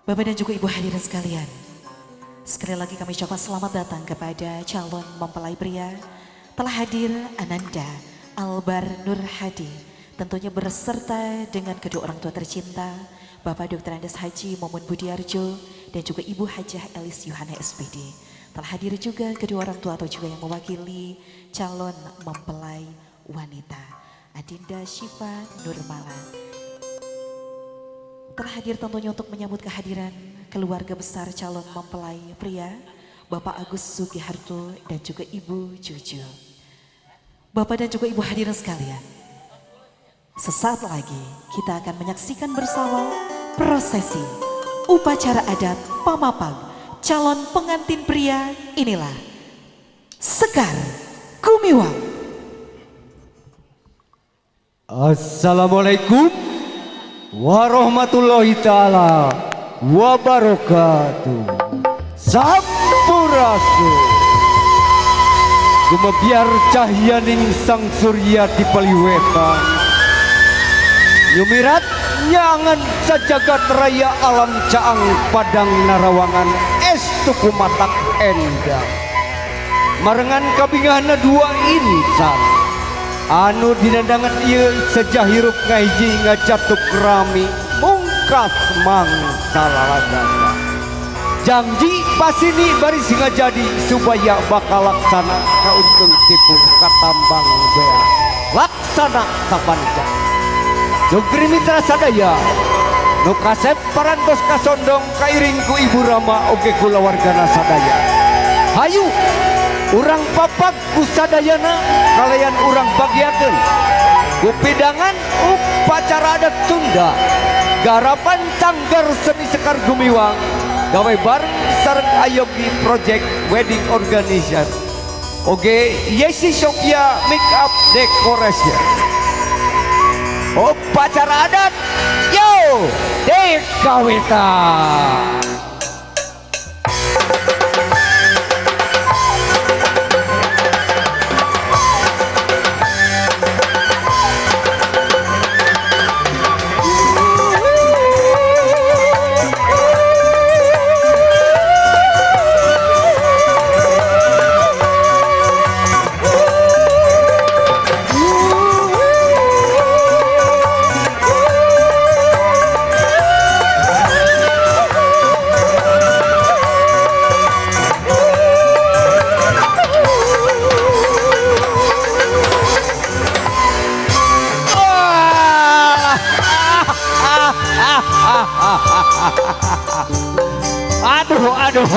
Bapak dan juga Ibu hadirin sekalian, sekali lagi kami ucapkan selamat datang kepada calon mempelai pria. Telah hadir Ananda Albar Nur Hadi, tentunya berserta dengan kedua orang tua tercinta, Bapak Dr. Andes Haji Momun Budiarjo dan juga Ibu Hajah Elis Yohana SPD. Telah hadir juga kedua orang tua atau juga yang mewakili calon mempelai wanita, Adinda Syifa Nurmala. Telah hadir tentunya untuk menyambut kehadiran keluarga besar calon mempelai pria, Bapak Agus Sugiharto dan juga Ibu Juju. Bapak dan juga Ibu hadirin sekalian, sesaat lagi kita akan menyaksikan bersama prosesi upacara adat Pamapang calon pengantin pria. Inilah Sekar Gumiwang. Assalamualaikum warahmatullahi ta'ala wabarakatuh. Sampurasun gumebiar cahyaning sang surya di paliwetan, yumirat nyangan sajagat raya alam caang padang narawangan estuku matak endang marengan kabingahna dua insan anu dinandangan ieu sejahirup ngahiji ngacatuk rami mungkas mangsalalagana janji pasini bari singa jadi supaya bakal laksana kauntun tipung katambang bea laksana sapanca Jogri mitra sadaya nu kasep parantos kasondong kairing ku Ibu Rama oge kula wargana sadaya hayu urang papak ku sadayana kalayan urang bagiakeun ku pidangan upacara adat Sunda garapan Sanggar Seni Sekar Gumiwang gawe bareng sareng Ayogi Project Wedding Organization oge Yesi Sofia Make Up Decoration upacara adat yo dekawita.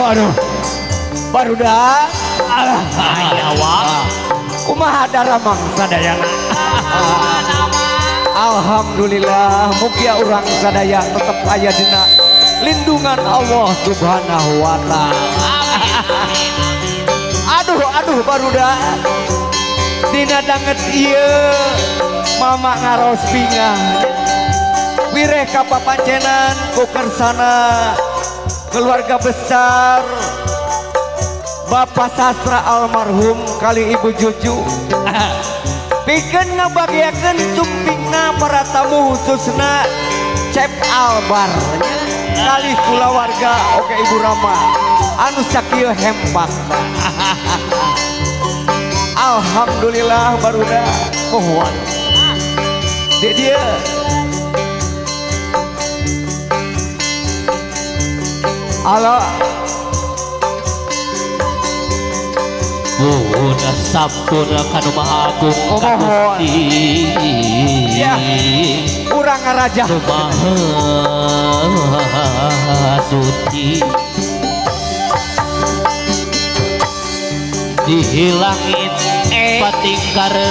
Aduh barudak kumaha daramang sadayana. Alhamdulillah mugia urang sadaya tetep aya dina lindungan Allah Subhanahu wa taala. Aduh barudak dina danget ieu mama ngaros pingah wireh ka papancenan ku kersana keluarga besar Bapak Sastra almarhum kali Ibu Juju pikeun ngabagiakeun sumpingna para tamu khususna Cep Albar kali kulawarga oke Ibu Rama anu sakieu hempak. Alhamdulillah baruda pohon di dia Allah Buddha Sampurna Kanu Maha Agung Kagusti ya urang ngaraja Maha Suci dihilangin pating karetip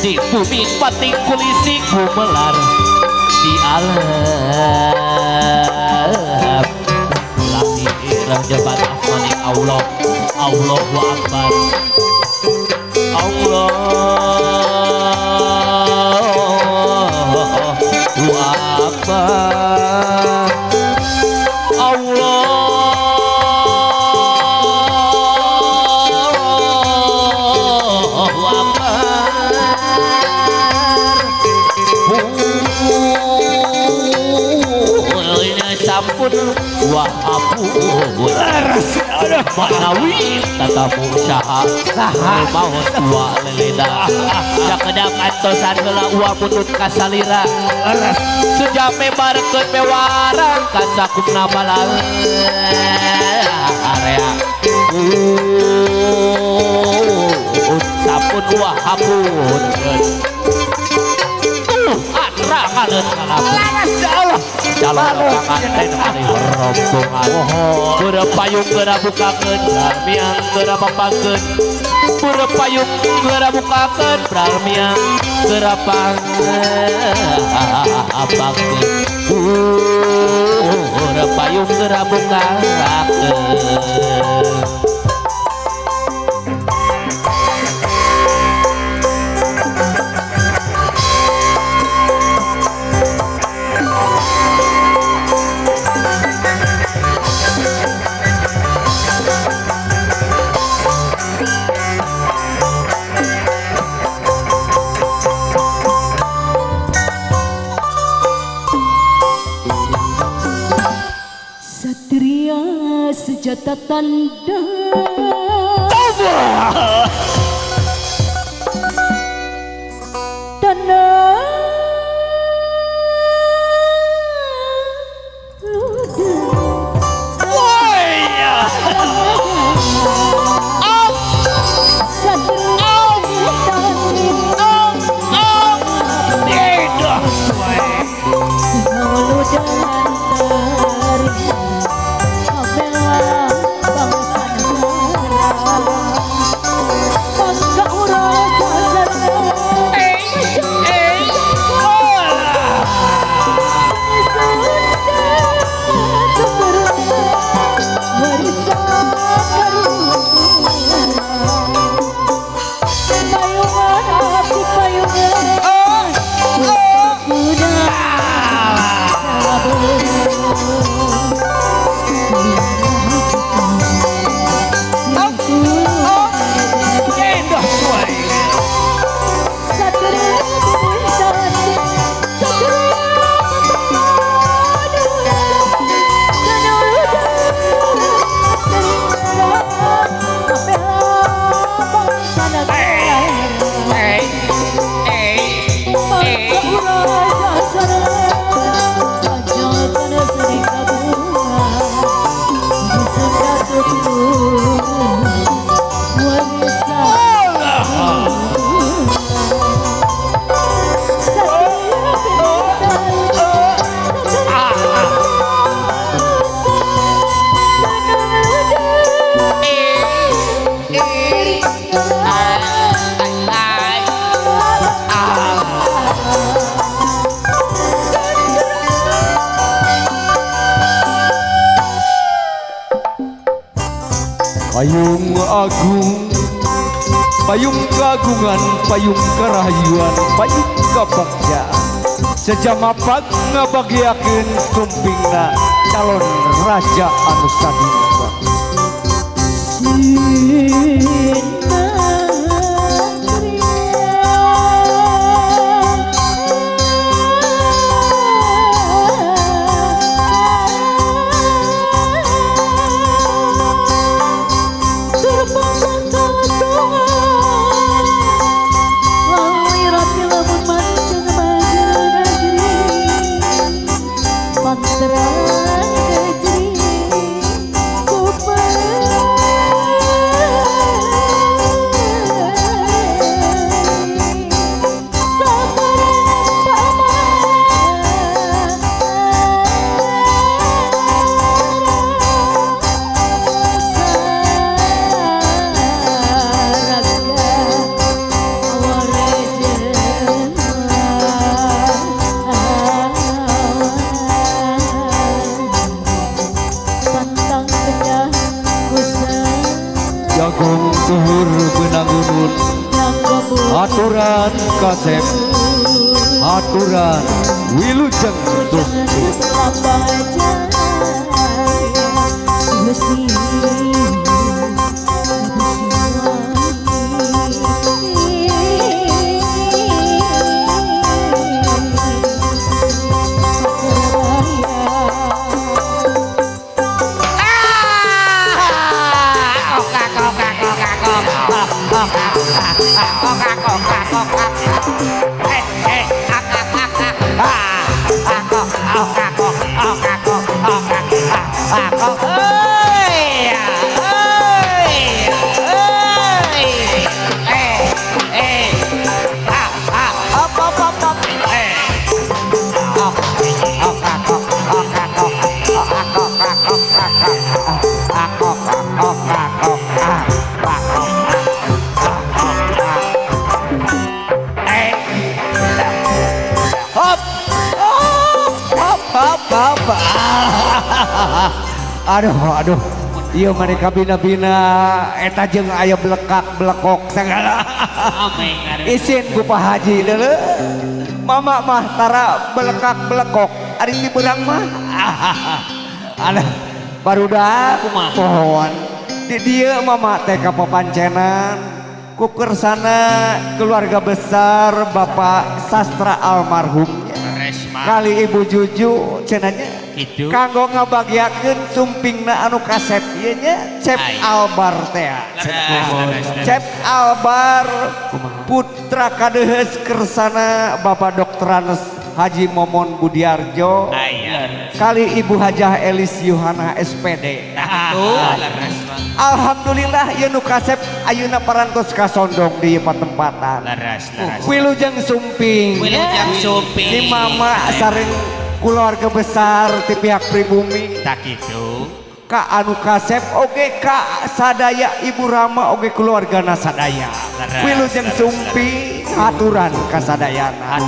di bumi pating kulisi gumelar di alam lahir jabat asmanik Allah Allahu Akbar Allahu Akbar Allahu Akbar Wahapun Manawi tatamu usaha mau tua leleda Jakedap antosan heula uang putut kasalira Sejame barekeun mewarang kasakumna balang area Sapun wahapun Rangaleun kalabun calon panganten hari rombongan berpayung geura bukakeun bramiang geura papakeun berpayung geura bukakeun bramiang geura papakeun berpayung geura bukakeun. Satria sejata tanda tanah Payung agung, payung keagungan, payung kerahayuan, payung kebagjaan. Sejamapat ngabagiakeun sumpingna calon raja anu sadimba. Jagung tuhur benang gunun, aturan kasep, aturan wilujeng sukti. Aduh, iya mereka bina-bina eta jeung aya belekak belekok segala. Isin ku Pak Haji dulu. Mama mah tara belekak belekok, ari di berang mah. Ada barudak pohon. Di dieu mama teh ka papancenan ku kersana keluarga besar Bapak Sastra almarhumnya. Kali Ibu Juju cenanya Itu kanggo ngabagiakeun sumpingna anu kasep ieu nya Cep Albar teh. Cep Albar putra kadehes kersana Bapak Dokteran Haji Momon Budiarjo. Kali Ibu Hajah Elis Yuhana SPD. Alhamdulillah ieu nu kasep ayeuna parantos kasondong di patempatan. Wilujeng sumping. Di mama sareng keluarga besar di pihak pribumi tak gitu ka anu kasep oge ka sadaya Ibu Rama oge keluargana sadaya wilujeng sumpi aturan kasadayana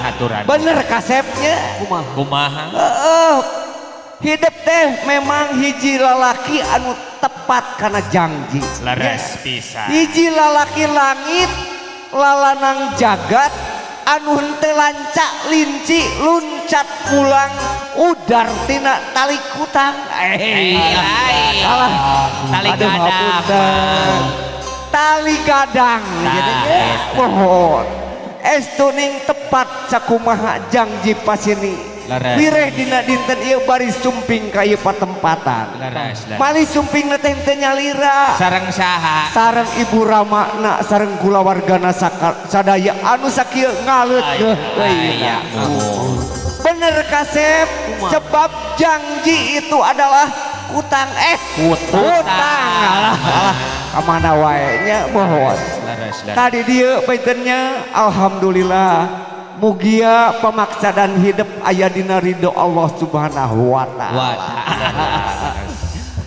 haturan bener kasepnya kumaha hidup teh memang hiji lalaki anu tepat karena janji laras pisan hiji lalaki langit lalanang jagat anu henteu lancak linci luncat pulang udar tina tali kutang tali gadang tali gadang jadinya mohon estuning tepat sakumaha janji pasini bireh dina dinten ieu bari sumping ka ieu patempatan mali sumping na teh teu nyalira sareng saha sareng Ibu Rama na sareng kulawargana sadaya anu sakieu ngaleut deui bener kasep sebab janji itu adalah utang alah kamana wae nya mohon tadi dieu paitennya alhamdulillah mugia pemaksa dan hidup aya dina ridho Allah Subhanahu wa taala.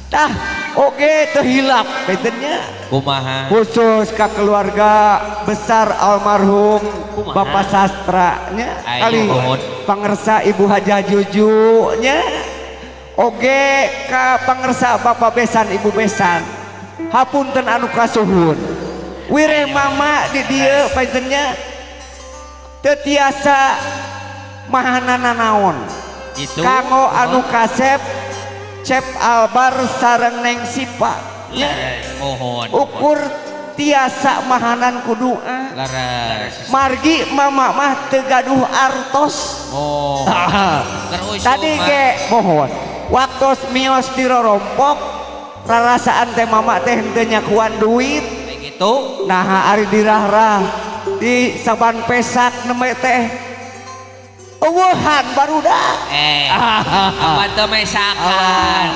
Tah oge teu hilap paitennya kumaha khusus ka keluarga besar almarhum Bapak Sastra nya kali pangersa Ibu Hajah Juju nya oge ka pangersa Bapak Besan Ibu Besan hapunten anu kasuhun wireh mama di dieu paitennya teu tiasa mahanana naon itu kanggo anu kasep Cep Albar sareng Neng Sipa mohon ukur tiasa mahanan kudu'a laras margi mama mah teu gaduh artos tadi ge mohon waktu mios di rorompok rarasaan teh mama teh henteu nyakuan duit gitu nah ari dirahrah di saban pesak neme teh eueuhan barudak apa teu mesakan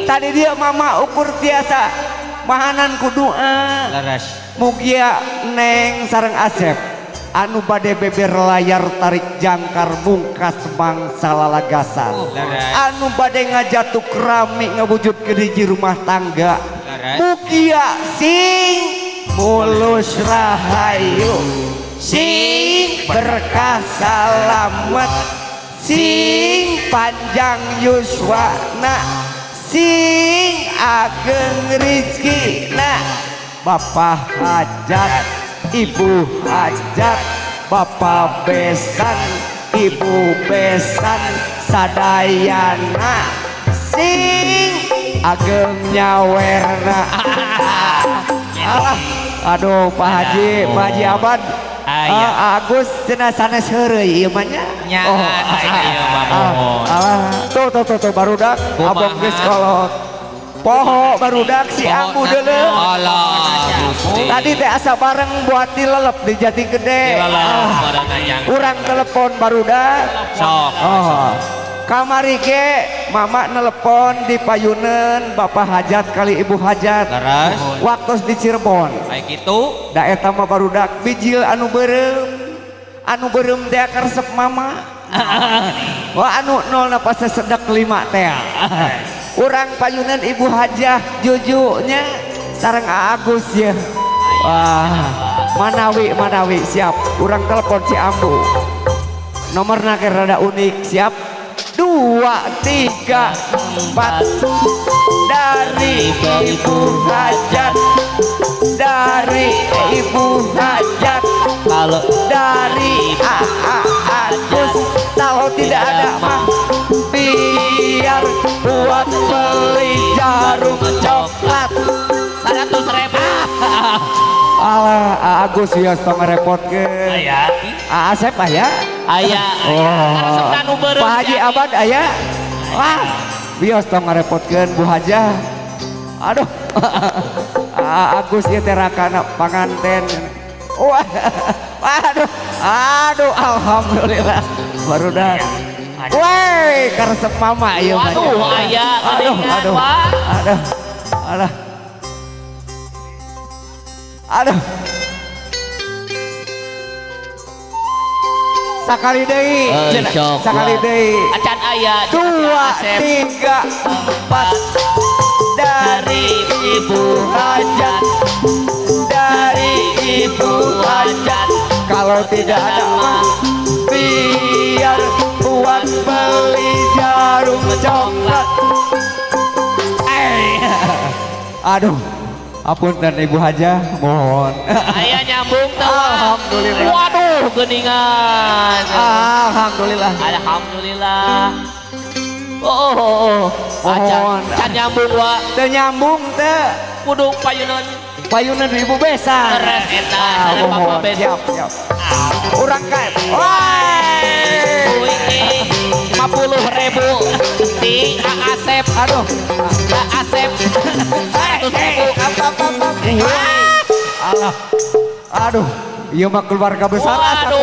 tadi dia mama ukur tiasa mahanan kudu'a laras mugia Neng sareng Asep anu bade beber layar tarik jangkar bungkas bangsa lalagasan anu bade ngajatuh keramik ngawujud ke hiji rumah tangga mugia sing mulus rahayu sing berkah salamet sing panjang yuswana sing ageng rizkina Bapak Hajat Ibu Hajat Bapak Besan Ibu Besan sadayana sing ageng nyawerna aduh Pak Haji Abad Agus cenah sanes heureuy ieu mah nya tuh barudak abang geus kolot Poho barudak si ambu dulu. Allah. Tadi teh asa bareng buat dilelep di Jati Gede. Urang telepon barudak. Sok. Oh. Kamari ge mama nelepon di Payunen Bapak Hajat kali Ibu Hajat. Terus Waktu di Cirebon. kayak gitu. Da eta mah barudak bijil anu beureum. Anu beureum teh karesep mama. Wah anu nol na pas sedek 5 teh. Urang Payunen Ibu Hajah jujunya sareng Agus ya. Wah, Manawi siap. Urang telepon si Ambu. Nomorna ke rada unik siap. 2, 3, 4 dari Ibu Hajat, dari Ibu Hajat, Kalau dari Agus. Kalau tidak ada mah biar buat beli jarum coklat. 100.000. Alah Agus ya tong ngerepotkeun. Aya. Asep aya. Aya. Oh. Pak Haji Abad aya. Wah, bios tong ngerepotkeun Bu Hajah. Aduh. Agus ieu teh rakana panganten. Wah. Aduh, alhamdulillah. Barudak. Woi, karesep mama ieu mah. Waduh, aya geuningan, Pak. Aduh. Sakali deui. Sok. Sakali deui. Acan aya. 2, 3, 4 dari Ibu Hajat, dari Ibu Hajat. Kalau tidak ada mah biar buat beli jarum coklat. Aduh, apunten Ibu Hajah, mohon. Aya nyambung tuh. Alhamdulillah. Waduh, geuningan. Alhamdulillah. Alhamdulillah. Oh. Mohon. Can nyambung wa. Teu nyambung teh. Kudu Payunen. Payunen Ibu Besan. Beres eta. Ada Mohon. Bapak Ben. Siap. Urang kae. Woi. Wih, 50.000 di Asep. Aduh. Asep. 100.000. Allah. Aduh. Ieu mah keluarga besar. Waduh.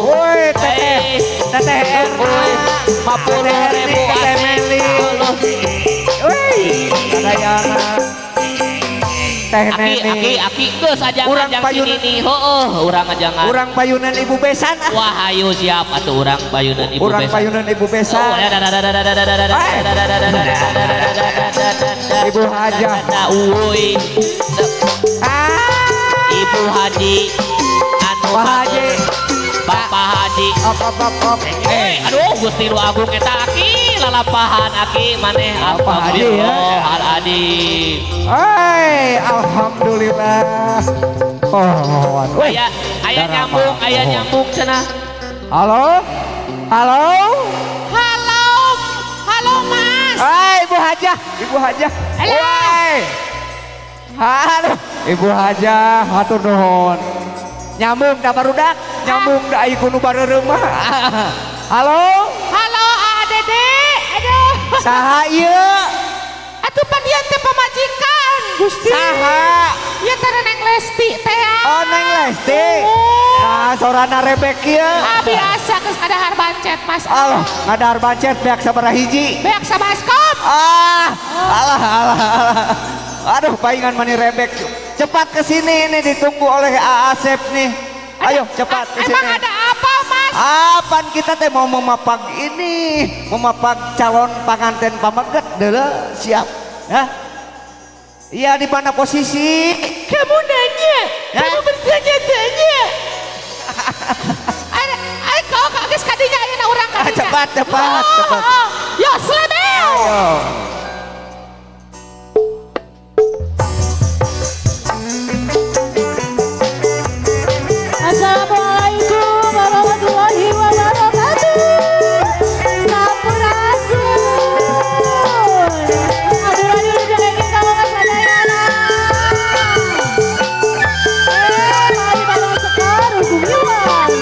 Woi, teteh. Teteh Erna. 50.000 Teteh Meli. Woi. Kadayana. Teh Neni. Aki geus ajangan Urang jang Payunen. ini. Heueuh, urang ajangan. Urang Payunen Ibu Besan. Wah, ayo siap atuh urang Payunen Ibu Urang Besan. Payunen Ibu Besan. Ibu Hajah. Uy. Ibu Haji. Anu Pak Haji. Bapak Haji. Op. Aduh Gusti Lu Agung eta aki lalapahan aki maneh Bapak Haji ya. Al-Adi. Alhamdulillah. Oh, woi. Aya nyambung cenah. Halo? Halo Mas. Ibu Hajah. Woi. Halo, Ibu Hajah, hatur nuhun. Nyambung da barudak, nyambung da ayu kudu bareureum mah. Halo? Halo Dede, aduh. Saha ieu? Atuh pan ieu teh pamajikan, Gusti. Saha? Ieu teh Neng Lesti teh ya. Oh, Neng Lesti. Nah, sorana rebek ieu. Biasa geus kadahar bancet Mas. Allah, ngadahar bancet beak sabaraha hiji. Beak sama skop. Alah. Aduh, palingan mani rebek. Cepat ke sini, ini ditunggu oleh Asep nih. Ayo, cepat ke sini. Emang ada apa Mas? Apaan kita teh mau memapag ini, memapag calon pengantin pameget dulu, siap. Ya? Iya, di mana posisi? Kamu nanya, kamu bertanya-tanya. Ay, kau geus kadinya ayeuna urang kadinya. Cepat. Yo, slebel. Ayo. Assalamualaikum warahmatullahi wabarakatuh. Sampurasun. Aduh jadi kalau nggak sadayana. Mari bareng sekar gumiwan.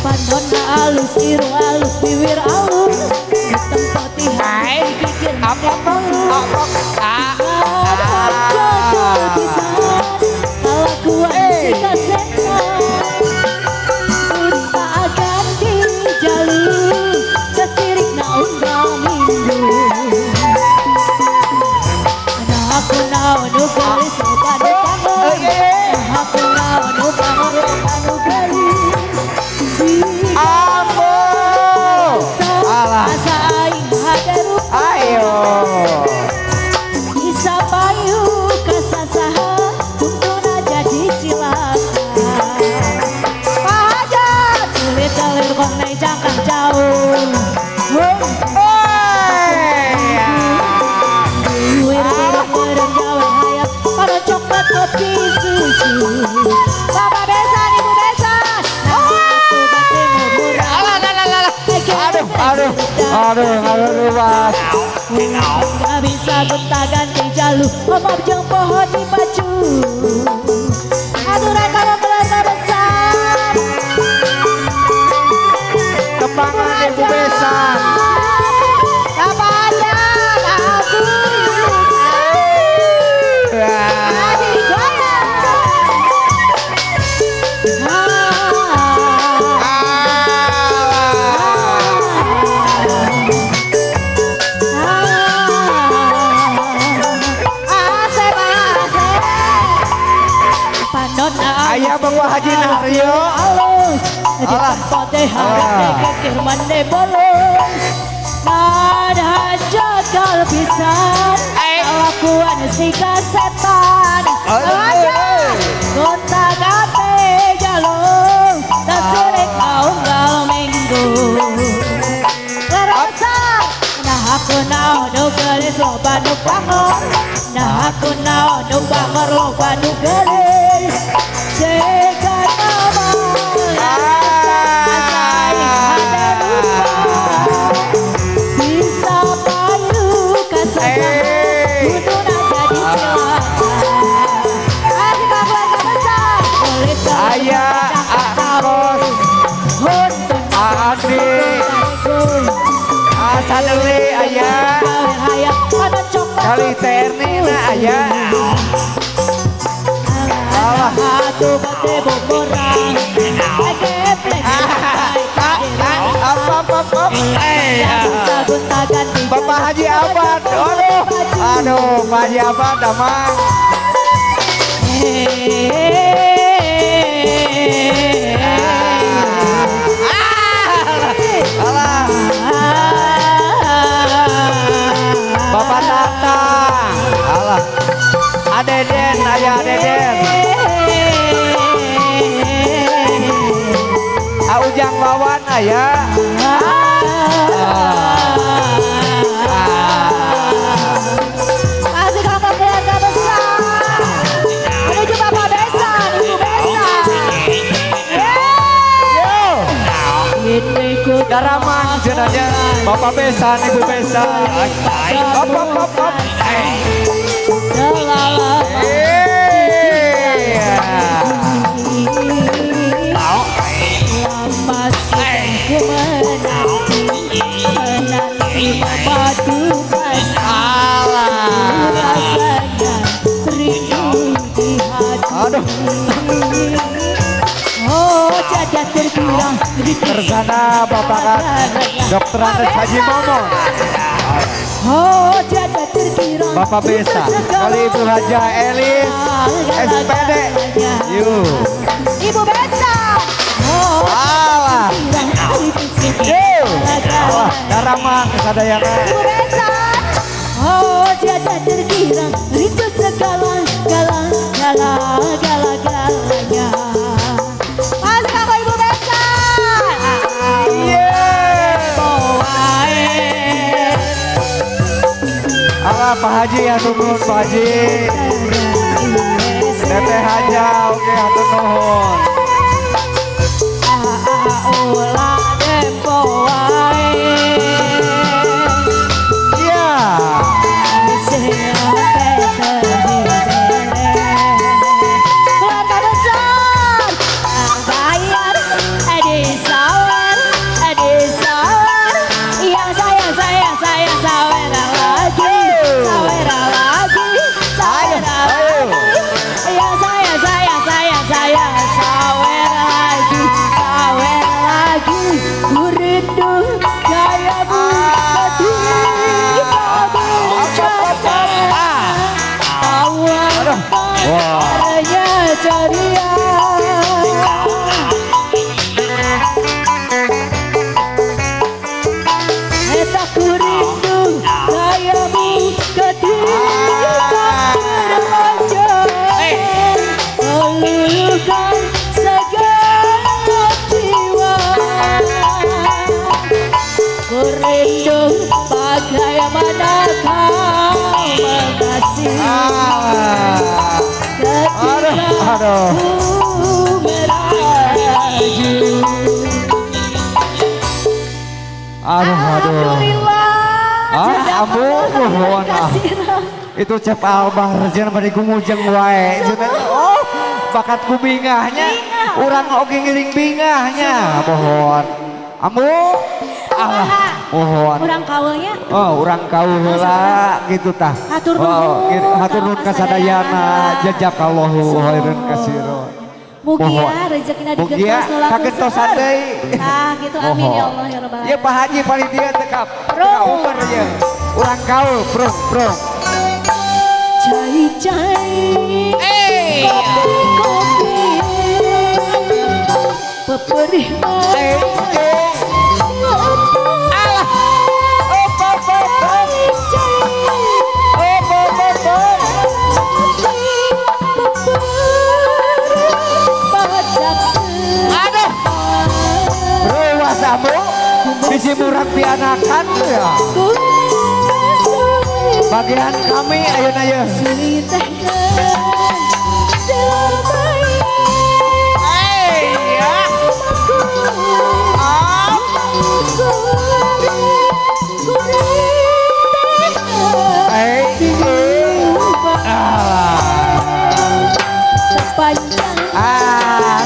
Pandonna alus irung alus bibir alus. luas. Gak bisa gonta ganti jalur, omong jeung pohon di baju. Aturan kalau keluarga besar, Kembangan ibu besan. apa aja aku adik goyang. Ayah Bapak Haji Naryo. Halus di tempat harap pikir mande bolos. Ada hajat kalau bisa kelakuan si kasetan. Aja gonta gate jalur tak sore kau ngal minggu. Ngerasa nah aku nau nu gelis loba nu pangor. Nah aku nau nu pangor loba nu gelis. Jika nama ada lupa bisa payu kasar kudu jadi celaka. Asik keluarga besar boleh Ayah Akos Adi Asadeli ayah kali terni na ayah. Hatu bate bomorang Apa Bapak Haji Abad. Aduh Pak Haji Abad damang. Alah Bapak Tatang. Alah Adeden ayah Adeden. Ujang Wawan ayah. Masih kakak keluarga besar menuju Bapak Besan, Ibu Besan. Ini ku Daraman jenanya Bapak Besan, Ibu Besan. Hop. Selalah menanti madu rasanya rindu di hati. Oh jadah terkurang Tersana Bapak Dr. Andes Haji Momon. Oh jadah terkurang Bapak Besan kali Ibu Haja Elis SPD. Ibu Besan. Oh Alah Daramang kesadayana. Ibu Besan. Oh jadah terkirang rindu segala galanya. Masih apa Ibu Besan? Alah Pak Haji hatur nuhun Pak Haji. Teteh Haja oke hatur nuhun. Keluarga besar bayar edi sawer yang sayang sawer lagi yang sayang sawer lagi ku rindu gayamu Tawa ceria. Eta ku rindu gayamu ketika berwajah meluluhkan segala jiwa. Ku rindu bagaimana kau mengasihi Aduh. Alhamdulillah. Ambu mohon itu Cep Albar jangan pada gumujeng wae oh bakat ku bingahnya urang oge ngiring bingahnya mohon ambu Allah mohon Urang kaulnya urang kaula gitu tah hatur nuhun hatur nuhun kasadayana jazakallahu khairan katsira mugia rezekina mugia digentos kagentosan deui nah gitu amin ya Allah ya rabbal ya Pak Haji panitia tekap uber ya urang kaul bro cai kopi peperih bisi murang pianakan ya bagian kami ayeuna ya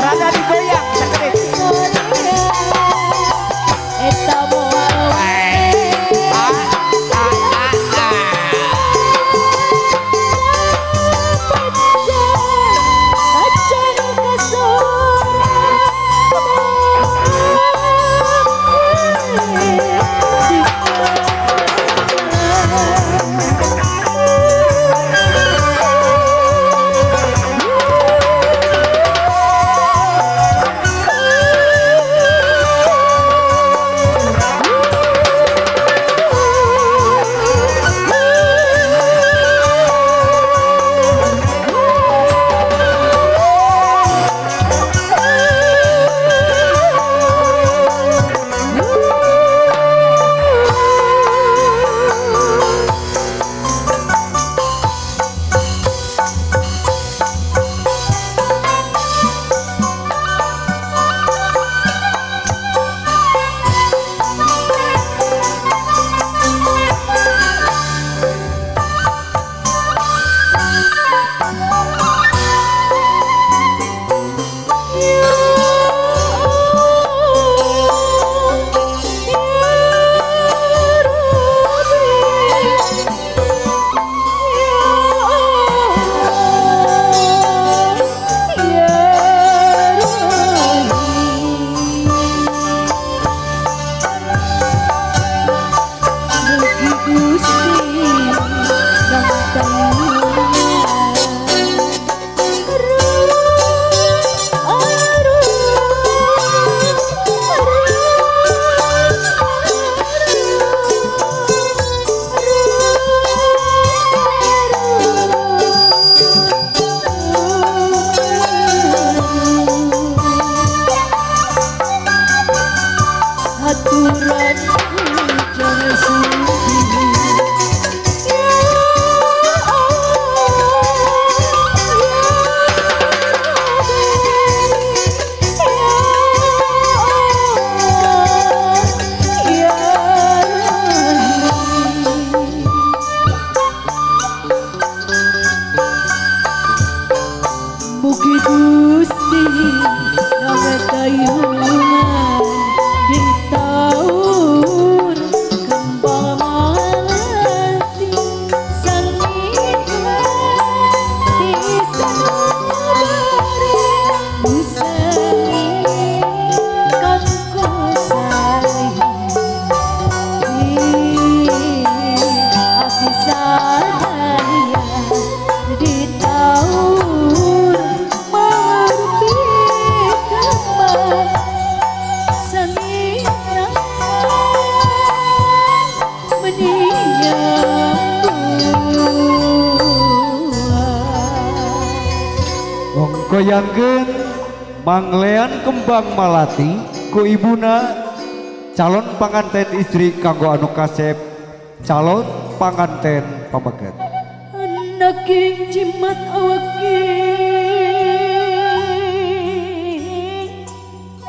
rada digoyang sakedek goyangkeun manglean kembang malati ku ibuna calon panganten istri kanggo anu kasep calon panganten pamaget anak jimat awaki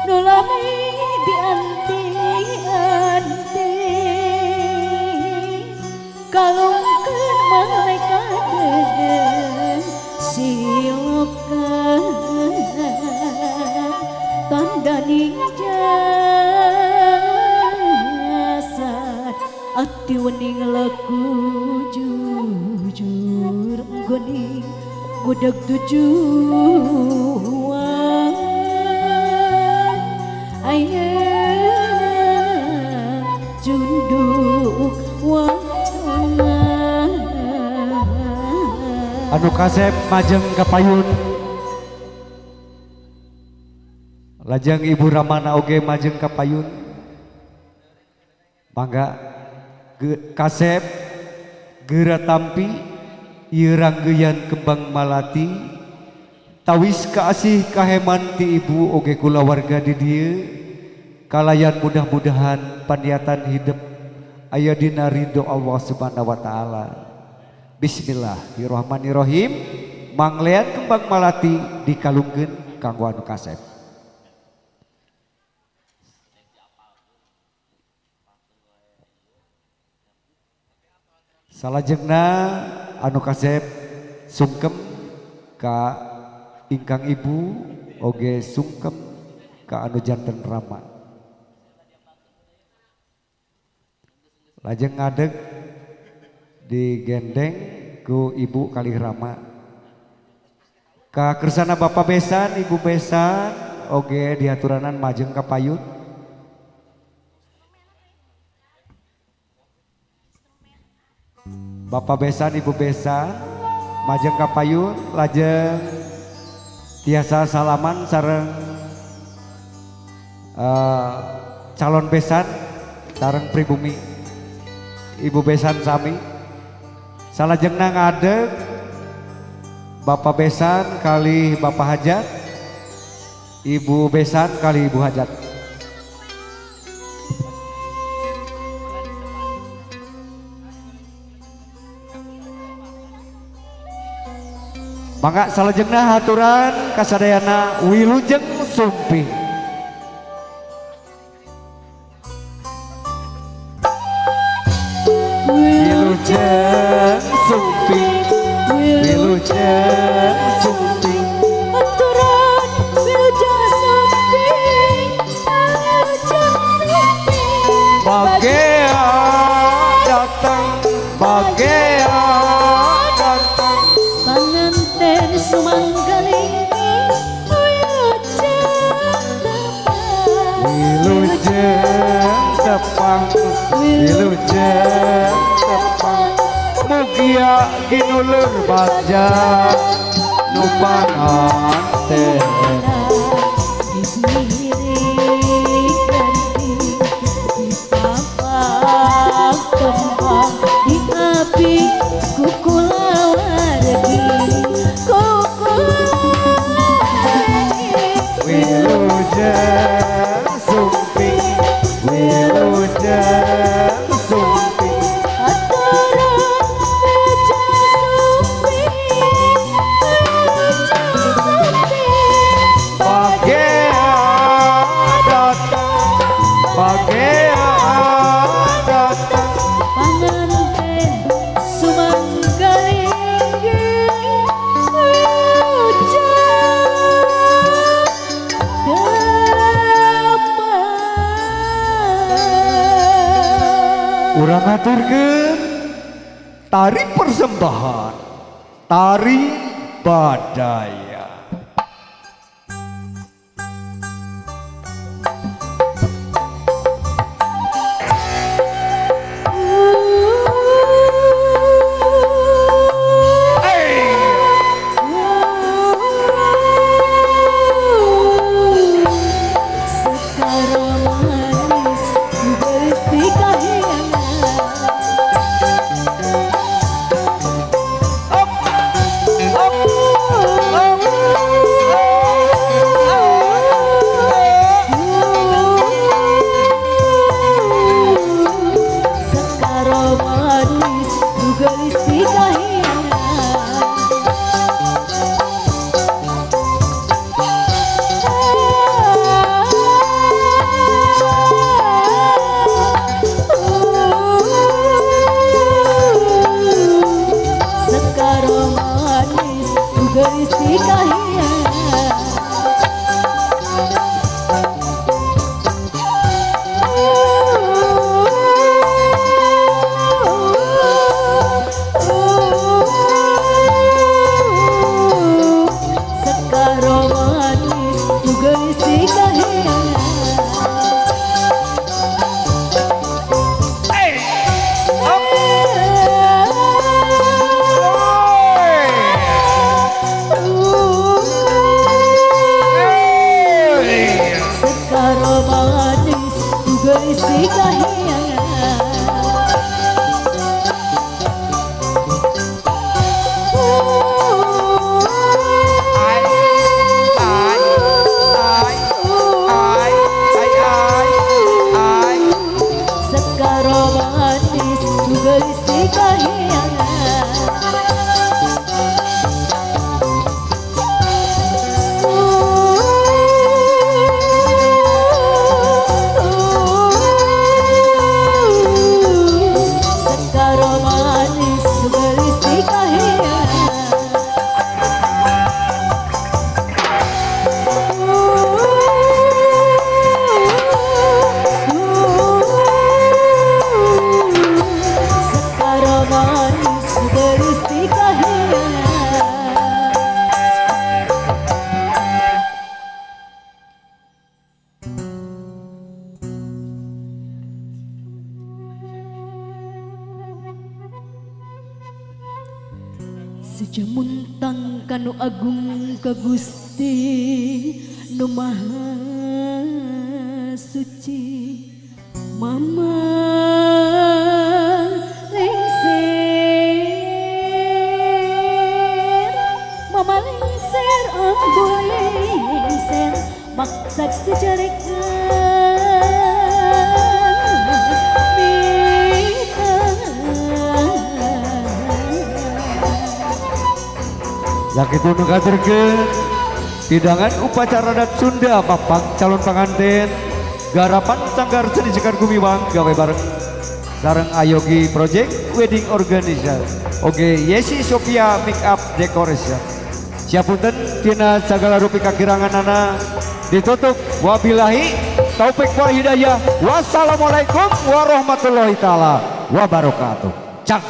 nolami dianti-anti deg tujuan ayeuna junduk wana anu kasep majeng kapayun lajeng ibu Ramana oge majeng kapayun mangga kasep geura tampi ieu ranggeyan kembang malati tawis kaasih kaheman ti ibu oge kulawarga di dieu kalayan mudah-mudahan paniatan hidup aya dina ridho Allah Subhanahu wa taala. Bismillahirrahmanirrahim. Manglean kembang malati dikalungkeun kanggo anu kasep. Salajengna anu kasep sungkem ka ingkang ibu oge sungkem ka anu janten Rama. Lajeng ngadeg digendeng ku ibu kalih Rama. Ka kersana bapak besan ibu besan oge diaturanan majeng ka payun. Bapak besan ibu besan majeng ka payun lajeng tiasa salaman sareng calon besan sareng pribumi ibu besan sami salajengna ngadeg bapak besan kali bapak hajat ibu besan kali ibu hajat. Mangga salajengna haturan kasadayana wilujeng sumping. Wilujeng sumping, wilujeng sumping. aturan wilujeng sumping wilujeng sumping Bagea datang, bagea datang. panganten sumanggaling Wilujeng tepang, wilujeng tepang. Mugia ginulur baja nu panganten. Wilujeng sumping, wilujeng sumping. Bagea datang, bagea datang. Urang ngaturkeun tari persembahan, tari badaya. gelis kahiyangan. Sekaro manis gelis kahiyangan. Sekaro manis gelis kahiyangan. Sekaro manis gelis kahiyangan. Sekaro manis gelis kahiyangan. Sejamuntang kanu agung ka Gusti nu maha suci, mama lengser ambu lengser maksak sejarekan Sakitu nu katurkeun hidangan upacara adat Sunda papang calon pengantin garapan Sanggar Seni Sekar Gumiwang gawe bareng sareng Ayogi Project Wedding Organizer oge Yesi Sophia Make Up Decoration siapunten tina sagala rupi kakiranganana ditutup wabillahi taufik wal hidayah wassalamualaikum warahmatullahi taala wabarakatuh cak